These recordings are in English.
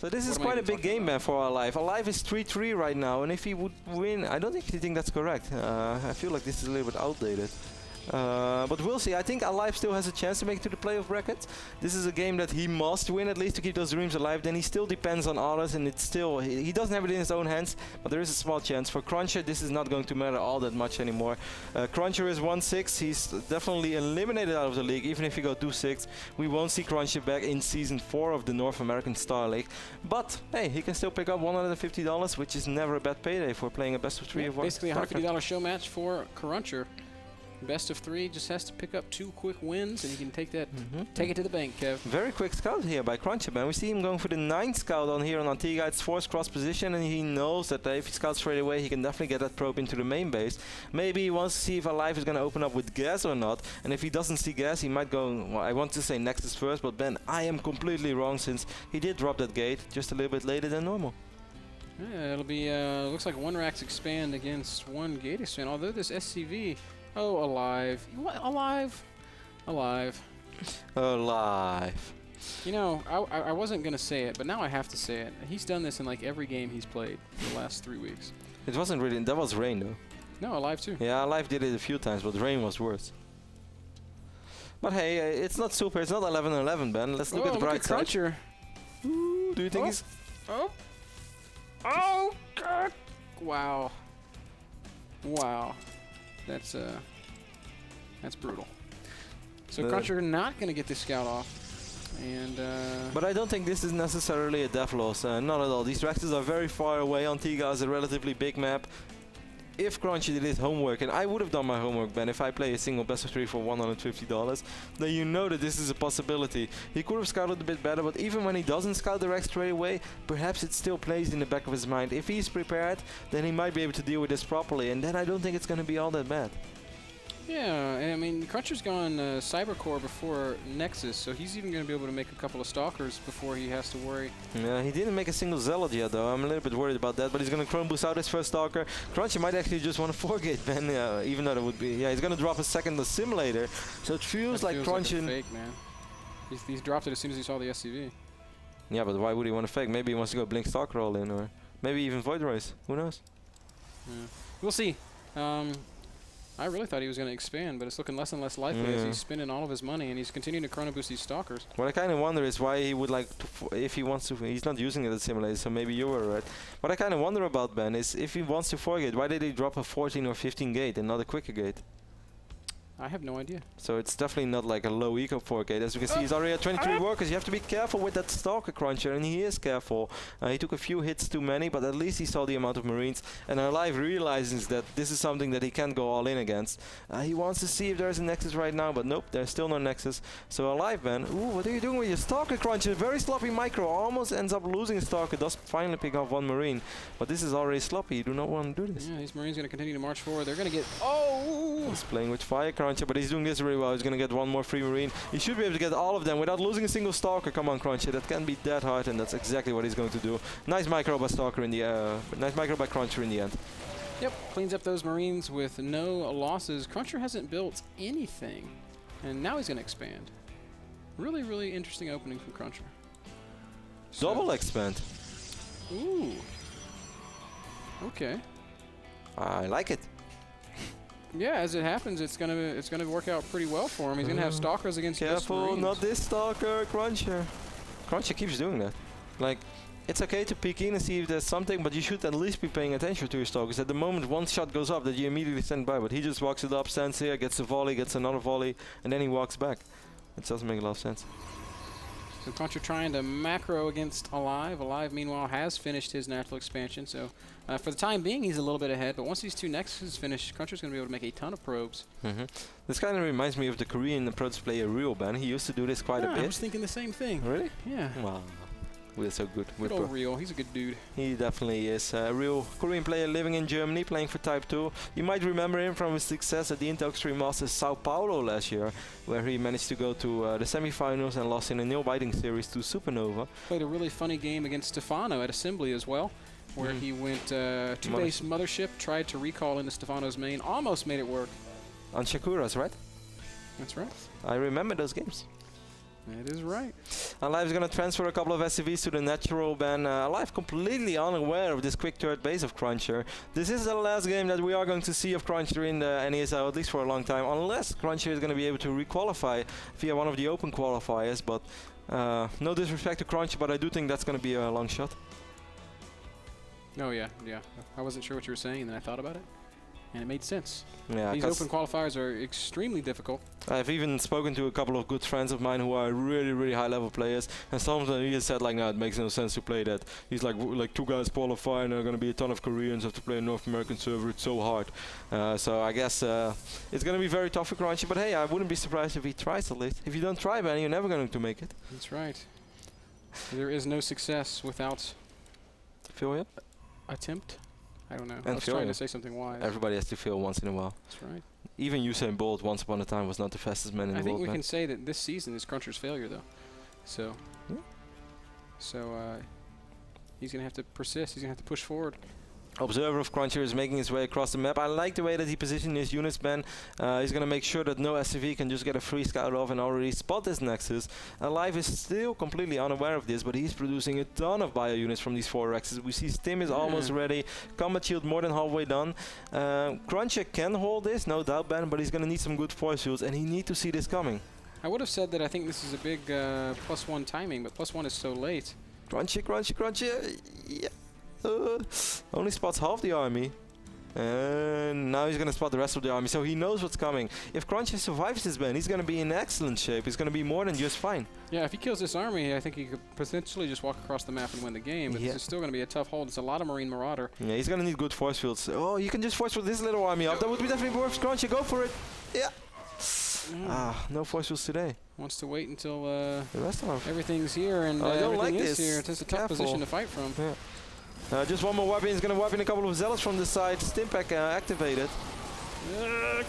So this is quite a big game ban for aLive. aLive is 3-3 right now, and if he would win, I don't actually think that's correct. I feel like this is a little bit outdated. But we'll see. I think aLive still has a chance to make it to the playoff bracket. This is a game that he must win at least to keep those dreams alive. Then he still depends on others, and it's still he doesn't have it in his own hands. But there is a small chance. For CrunCher, this is not going to matter all that much anymore. CrunCher is 1-6. He's definitely eliminated out of the league. Even if he go 2-6, we won't see CrunCher back in Season 4 of the North American Star League. But hey, he can still pick up $150, which is never a bad payday for playing a best of 3 of one. Basically a $150 show match for CrunCher. Best of 3, just has to pick up 2 quick wins, and he can take that, take it to the bank, Kev. Very quick scout here by CrunCher, man. We see him going for the 9th scout on here on Antigua. It's forced cross position, and he knows that if he scouts straight away, he can definitely get that probe into the main base. Maybe he wants to see if aLive is going to open up with gas or not, and if he doesn't see gas, he might go, well, I want to say Nexus first, but Ben, I am completely wrong, since he did drop that gate just a little bit later than normal. Yeah, it'll be, looks like 1 Rax expand against 1 gate expand, although this SCV... Oh, aLive. What? aLive? aLive. aLive. You know, I wasn't going to say it, but now I have to say it. He's done this in like every game he's played in the last 3 weeks. It wasn't really... That was Rain, though. No, aLive too. Yeah, aLive did it a few times, but Rain was worse. But hey, it's not super. It's not 11-11, Ben. Let's look at the bright side. CrunCher. Ooh, do you think he's... Oh, God. Wow. Wow. That's brutal. So CrunCher not going to get this scout off, and but I don't think this is necessarily a death loss. Not at all. These Rexes are very far away. Antigua is a relatively big map. If CrunCher did his homework, and I would have done my homework, Ben, if I play a single best of 3 for $150, then you know that this is a possibility. He could have scouted a bit better, but even when he doesn't scout the Rex straight away, perhaps it still plays in the back of his mind. If he's prepared, then he might be able to deal with this properly, and then I don't think it's going to be all that bad. Yeah, and I mean, CrunCher's gone Cybercore before Nexus, so he's even going to be able to make a couple of Stalkers before he has to worry. Yeah, he didn't make a single Zealot yet, though. I'm a little bit worried about that, but he's going to Chrome Boost out his first Stalker. CrunCher might actually just want to 4-gate Ben, even though it would be... Yeah, he's going to drop a second Assimilator, so it feels like CrunCher... Like fake, man. He's dropped it as soon as he saw the SCV. Yeah, but why would he want to fake? Maybe he wants to go Blink Stalker all in, or maybe even Void Race. Who knows? Yeah. We'll see. I really thought he was going to expand, but it's looking less and less likely as he's spending all of his money and he's continuing to chrono boost these Stalkers. What I kind of wonder is why he would like to, if he wants to, he's not using it as simulator, so maybe you were right. What I kind of wonder about Ben is if he wants to 4-gate, why did he drop a 14 or 15 gate and not a quicker gate? I have no idea. So it's definitely not like a low eco 4K. As you can see, he's already at 23 workers. You have to be careful with that Stalker CrunCher, and he is careful. He took a few hits too many, but at least he saw the amount of Marines. And aLive realizes that this is something that he can't go all in against. He wants to see if there's a Nexus right now, but nope, there's still no Nexus. So aLive, man. Ooh, what are you doing with your Stalker CrunCher? Very sloppy micro. Almost ends up losing Stalker. Does finally pick off 1 Marine. But this is already sloppy. You do not want to do this. Yeah, these Marines going to continue to march forward. They're going to get... Oh! He's playing with fire CrunCher, but he's doing this really well. He's going to get 1 more free Marine. He should be able to get all of them without losing a single Stalker. Come on, CrunCher. That can be that hard, and that's exactly what he's going to do. Nice micro by Stalker in the nice micro by CrunCher in the end. Yep, cleans up those Marines with no losses. CrunCher hasn't built anything, and now he's going to expand. Really, really interesting opening from CrunCher. Double expand. Ooh. Okay. I like it. Yeah, as it happens, it's gonna work out pretty well for him. He's gonna have Stalkers against Careful, not this Stalker, CrunCher. CrunCher keeps doing that. Like, it's okay to peek in and see if there's something, but you should at least be paying attention to your Stalkers. At the moment one shot goes up, that you immediately stand by, but he just walks it up, stands here, gets a volley, gets another volley, and then he walks back. It doesn't make a lot of sense. So CrunCher trying to macro against aLive. aLive, meanwhile, has finished his natural expansion. So for the time being, he's a little bit ahead. But once these 2 Nexuses finish, CrunCher's going to be able to make a ton of probes. This kind of reminds me of the Korean approach player Real Ben. He used to do this quite a bit. I was thinking the same thing. Really? Yeah. Wow. We're so good. Good old Real. He's a good dude. He definitely is. A real Korean player living in Germany, playing for Type 2. You might remember him from his success at the Intel Extreme Masters Sao Paulo last year, where he managed to go to the semifinals and lost in a nail-biting series to Supernova. Played a really funny game against Stefano at Assembly as well, where he went 2-base Mothership, tried to recall into Stefano's main, almost made it work. On Shakura's, right? That's right. I remember those games. It is right. aLive is going to transfer a couple of SCVs to the natural ban. aLive completely unaware of this quick third base of CrunCher. This is the last game that we are going to see of CrunCher in the NASL, at least for a long time, unless CrunCher is going to be able to requalify via one of the open qualifiers. But no disrespect to CrunCher, but I do think that's going to be a long shot. Oh yeah, yeah. I wasn't sure what you were saying, and then I thought about it, and it made sense. Yeah, these open qualifiers are extremely difficult. I've even spoken to a couple of good friends of mine who are really high level players, and some of them he has said like, no, it makes no sense to play that. He's like 2 guys qualify and there are going to be a ton of Koreans have to play a North American server. It's so hard. So I guess it's going to be very tough for CrunCher, but hey, I wouldn't be surprised if he tries at least. If you don't try, man, you're never going to make it. That's right. There is no success without Failure? Attempt. I don't know. And I was trying to say something wise. Everybody has to fail once in a while. That's right. Even Usain Bolt once upon a time was not the fastest man in the world. I think we can say that this season is CrunCher's failure, though. So, he's going to have to persist. He's going to have to push forward. Observer of CrunCher is making his way across the map. I like the way that he positioned his units, Ben. He's going to make sure that no SCV can just get a free scout off and already spot this Nexus. aLive is still completely unaware of this, but he's producing a ton of bio units from these 4 Rexes. We see Stim is almost ready. Combat shield more than halfway done. CrunCher can hold this, no doubt, Ben, but he's going to need some good force fields, and he needs to see this coming. I would have said that I think this is a big +1 timing, but +1 is so late. CrunCher, yeah. Only spots half the army, and now he's going to spot the rest of the army, so he knows what's coming. If CrunCher survives this ban, he's going to be in excellent shape. He's going to be more than just fine. Yeah, if he kills this army, I think he could potentially just walk across the map and win the game, but this is still going to be a tough hold. It's a lot of Marine Marauder. Yeah, he's going to need good force fields. Oh, you can just force field this little army up. That would be definitely worth CrunCher. Go for it. Yeah. No force fields today. Wants to wait until the rest of everything's here and everything is here. It's a tough position to fight from. Yeah. Just one more weapon. He's going to wipe in a couple of zealots from the side. Stimpack activated.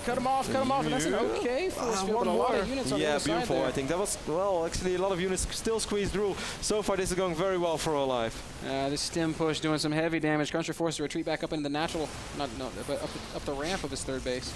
Cut him off, and that's an okay force field, but a lot of units on the other side. Yeah, beautiful, I think. That was, well, actually a lot of units still squeezed through. So far this is going very well for aLive. This stim push doing some heavy damage. CrunCher forced to retreat back up into the natural, but up the ramp of his third base.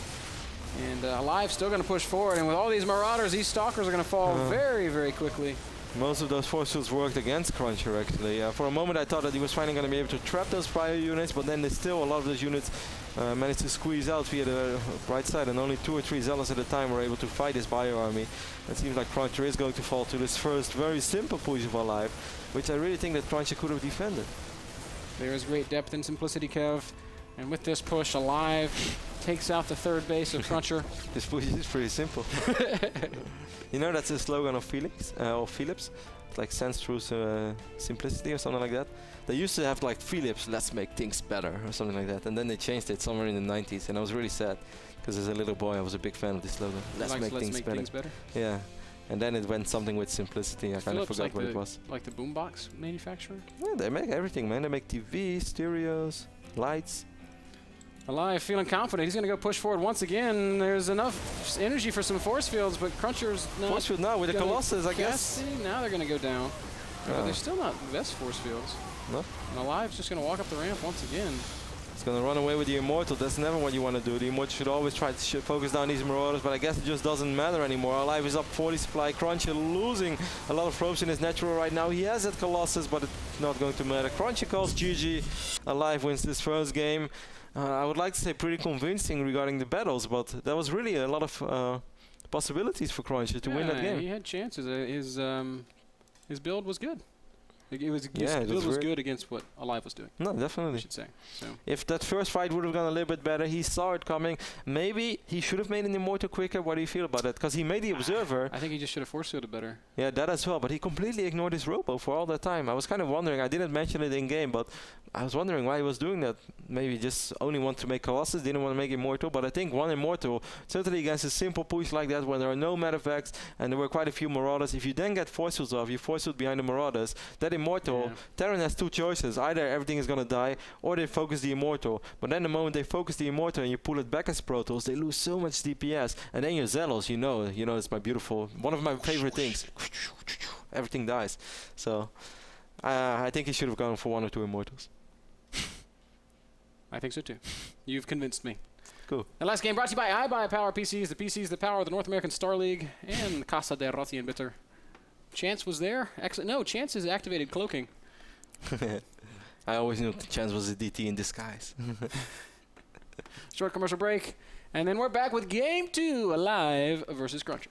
And aLive still going to push forward, and with all these Marauders, these Stalkers are going to fall very quickly. Most of those force fields worked against CrunCher, actually. For a moment I thought that he was finally going to be able to trap those prior units, but then still a lot of those units managed to squeeze out via the right side, and only 2 or 3 zealots at a time were able to fight this bio army. It seems like CrunCher is going to fall to this first very simple push of aLive, which I really think that CrunCher could have defended. There is great depth and simplicity, Kev. And with this push, aLive takes out the third base of CrunCher. This push is pretty simple. You know, that's the slogan of Philips. It's like sense through simplicity or something like that. They used to have like Philips, let's make things better or something like that. And then they changed it somewhere in the 90s. And I was really sad because as a little boy I was a big fan of this slogan. Let's make things better. Yeah. And then it went something with simplicity. I kind of forgot what it was. Like the boombox manufacturer? Yeah, they make everything, man. They make TVs, stereos, lights. aLive feeling confident. He's going to go push forward once again. There's enough energy for some force fields, but CrunCher's not. Force field now with the Colossus, I guess. Now they're going to go down. But they're still not the best force fields. No. And aLive's just going to walk up the ramp once again. He's going to run away with the Immortal. That's never what you want to do. The Immortal should always try to focus down these Marauders, but I guess it just doesn't matter anymore. aLive is up 40 supply. CrunCher losing a lot of probes in his natural right now. He has that Colossus, but it's not going to matter. CrunCher calls GG. aLive wins this first game. I would like to say pretty convincing regarding the battles, but there was really a lot of possibilities for CrunCher to win that game. He had chances. His build was good. His build was good against what aLive was doing. No, definitely. I should say. So. If that first fight would have gone a little bit better, he saw it coming. Maybe he should have made an Immortal quicker. What do you feel about that? Because he made the Observer. I think he just should have force fielded better. Yeah, that as well. But he completely ignored his Robo for all that time. I was kind of wondering. I didn't mention it in game, but I was wondering why he was doing that. Maybe just only want to make Colossus, didn't want to make Immortal. But I think one Immortal, certainly against a simple push like that, when there are no Metavacs and there were quite a few Marauders, if you then get force fields off, you force field behind the Marauders, that Immortal. Yeah. Terran has 2 choices. Either everything is going to die, or they focus the Immortal. But then the moment they focus the Immortal and you pull it back as Protoss, they lose so much DPS. And then your Zelos, you know, it's my beautiful, one of my favorite things. Everything dies. So, I think he should have gone for 1 or 2 Immortals. I think so too. You've convinced me. Cool. The last game brought to you by iBuyPower PCs, the PCs that power the North American Star League, and Casa de Rossi and Bitter. Chance was there. Excellent. No, Chance is activated cloaking. I always knew Chance was a DT in disguise. Short commercial break, and then we're back with Game 2, aLive versus CrunCher.